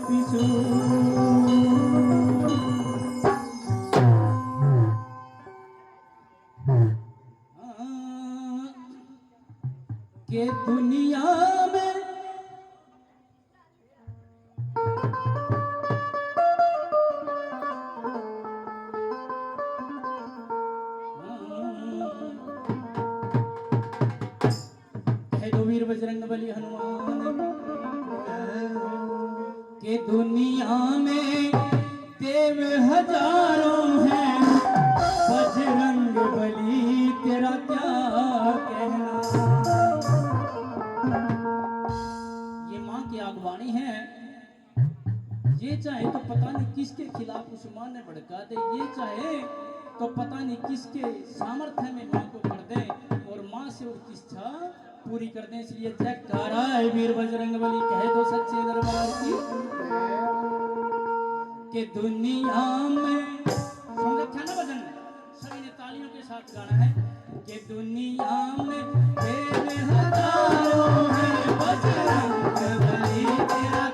पिछू के दुनिया में कह दो वीर बजरंग बली हनुमान के दुनिया में देव हजारों हैं, बजरंग बली तेरा क्या कहना। ये मां की आगवानी है। ये चाहे तो पता नहीं किसके खिलाफ उस्मान ने भड़का दे, ये चाहे तो पता नहीं किसके सामर्थ्य में मां को कर दे और मां से उसकी इच्छा पूरी कर दे। इसलिए जयकारा है वीर बजरंग बली, कह दो सच्चे दरबार की के दुनिया में। सुन रखा ना भजन, सभी ने तालियों के साथ गाना है कि दुनिया में तेरे हजारों हैं, बजरंग बली तेरा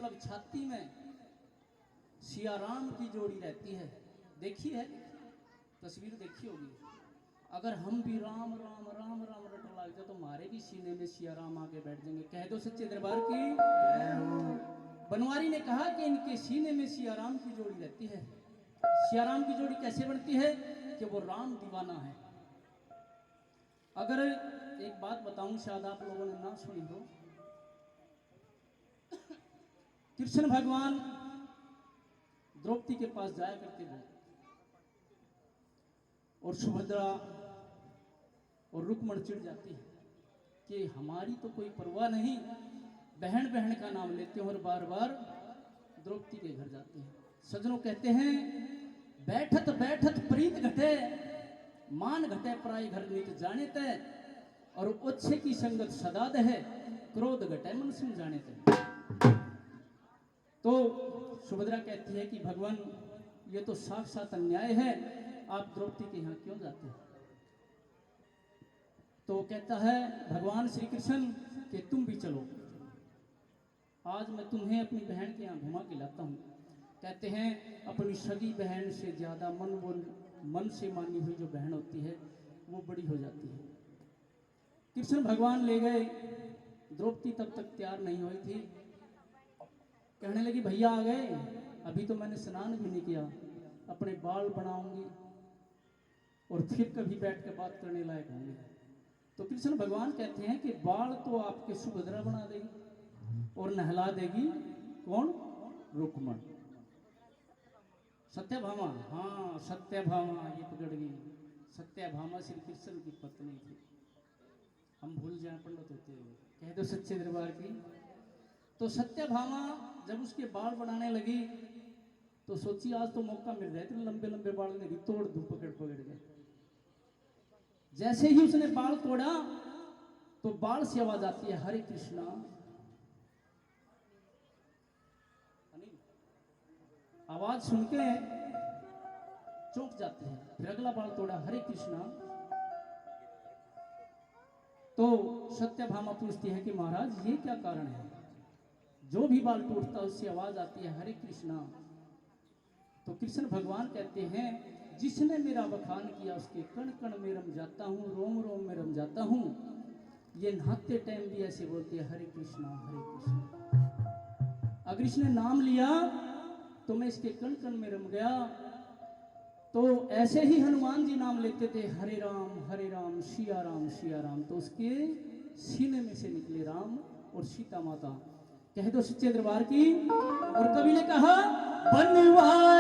मतलब छाती में सिया राम की जोड़ी रहती है। देखी है, तस्वीर देखी होगी। अगर हम भी राम राम राम राम रटने लग जाए तो हमारे भी सीने में सिया राम आके बैठ जाएंगे। कह दो सच्चे दरबार की। बनवारी ने कहा कि इनके सीने में सिया राम की जोड़ी रहती है। सिया राम की जोड़ी कैसे बनती है कि वो राम दीवाना है। अगर एक बात बताऊं, शायद आप लोगों ने ना सुनी हो, कृष्ण भगवान द्रौपदी के पास जाया करते थे और सुभद्रा और रुक्मण चिढ़ जाती है कि हमारी तो कोई परवाह नहीं, बहन बहन का नाम लेते हैं और बार बार द्रौपदी के घर जाते हैं। सज्जनों कहते हैं, बैठत बैठत प्रीत घटे, मान घटे पराई घर नीत जाने तय, और ओछे की संगत सदा दहे, क्रोध घटे मन सुन जाने तय। तो सुभद्रा कहती है कि भगवान ये तो साक्षात अन्याय है, आप द्रौपदी के यहाँ क्यों जाते हैं? तो कहता है भगवान श्री कृष्ण कि तुम भी चलो, आज मैं तुम्हें अपनी बहन के यहाँ घुमा के लाता हूँ। कहते हैं अपनी सगी बहन से ज्यादा मन से मानी हुई जो बहन होती है वो बड़ी हो जाती है। कृष्ण भगवान ले गए, द्रौपदी तब तक तैयार नहीं हुई थी। कहने लगी भैया आ गए, अभी तो मैंने स्नान भी नहीं किया, अपने बाल बनाऊंगी और फिर कभी बैठ कर बात करने लायक होंगे। तो कृष्ण भगवान कहते हैं कि बाल तो आपके सुभद्रा बना देगी और नहला देगी कौन? रुक्मण। सत्यभामा, हाँ सत्यभामा, ये पकड़ गई। सत्यभामा श्री कृष्ण की पत्नी थी। हम भूल जाए पंडित होते हुए, कह दो सच्चे दरबार की। तो सत्यभामा जब उसके बाल बनाने लगी तो सोची आज तो मौका मिल रहा है, तो लंबे लंबे बाल लगी, तोड़ दूं पकड़ पकड़ के। जैसे ही उसने बाल तोड़ा तो बाल से आवाज आती है हरे कृष्णा। आवाज सुन के चौंक जाते हैं। फिर अगला बाल तोड़ा, हरे कृष्णा। तो सत्यभामा पूछती है कि महाराज ये क्या कारण है, जो भी बाल टूटता है उससे आवाज आती है हरे कृष्णा। तो कृष्ण भगवान कहते हैं जिसने मेरा बखान किया उसके कण कण में रम जाता हूँ, रोम रोम में रम जाता हूँ। ये नहाते टाइम भी ऐसे बोलते हैं हरे कृष्णा हरे कृष्णा। अगर इसने नाम लिया तो मैं इसके कण कण में रम गया। तो ऐसे ही हनुमान जी नाम लेते थे हरे राम सिया राम, तो उसके सीने में से निकले राम और सीता माता। कह दो सच्चे दरबार की। और कवि ने कहा बनवा